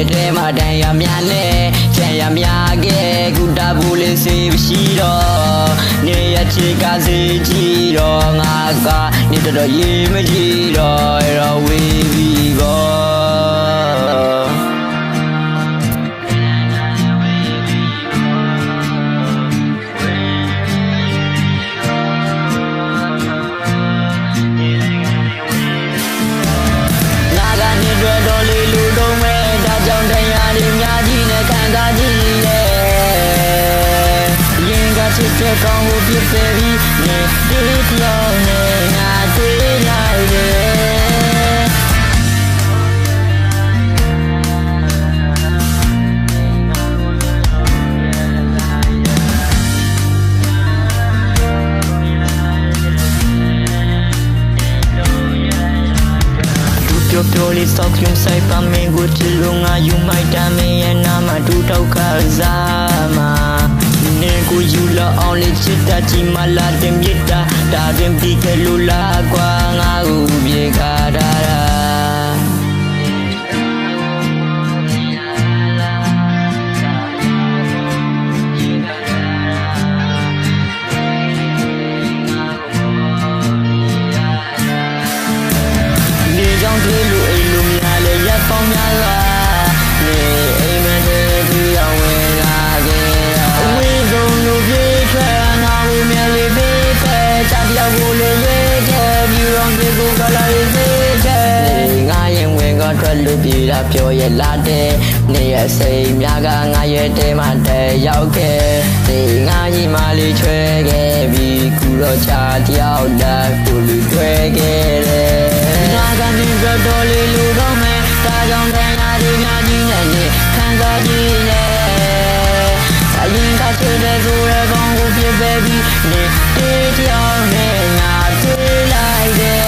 ရဲ့တဲမှာတန်ရများနဲ့ချန်ရများခဲ့ကုတာဘူးလေးစေရှိတော့နေရချေကစေကြည့်တော့ငါကနေတော်ရေးမကြည့်တော့ရောဝေးပြီးကောတဲ့ကောင်းကိုပြစ်စေပြီးနေတေးပြောင်းနေငါတွေ့လိုက်တယ်ပြောလေးစောက်ရုံဆိုင်ပါမင်းကိုချစ်လို့ငါယူမိုက်တမ်းမင်းရဲ့နာမတူတော့ခစားမှာနေကိုယူလာအောင်လေးချစ်တာချီမလာတင်မြစ်တာဒါတွင်ပြီးခဲ့လို့လာကွာငါ့ကိုပြေခါတာနေကြောင့်တွေ့လို့အိမ်လို့များလေရပ်ပေါင်းများစွာနေအိမ်မတဲ့သူအောင်ဝင်လာခဲ့အဝေးဆုံးလို့ပြေးထွက်ငါ့ကိုမြင်လေးပေးတဲ့ချာပြောက်ကိုလေရွေးခဲ့ပြီးတော့ဒီကိုကလာရေးသေးတယ်ငါရင်ဝင်ကထွက်လို့ပြေးတာပြောရလာတဲ့နေရစိတ်များကငါရဲ့တဲမှာတဲရောက်ခဲ့ဒီငါကြီးမလေးချွဲခဲ့ပြီးခုတော့ချာတယောက်တက်ကိုလူထွဲခဲ့တယ်ငါကနေတော်လေးလူတော့မယ်ဒါကြောင့်တိုင်းနာဒီများကြီးနဲ့နေခံစားကြည့်နေအရင်ကချစ်တဲ့ဆိုရကောင်းကိုပြစ်ပဲပြီးနေတေးတယောက်နဲ့ငါတွေ့လိုက်တယ်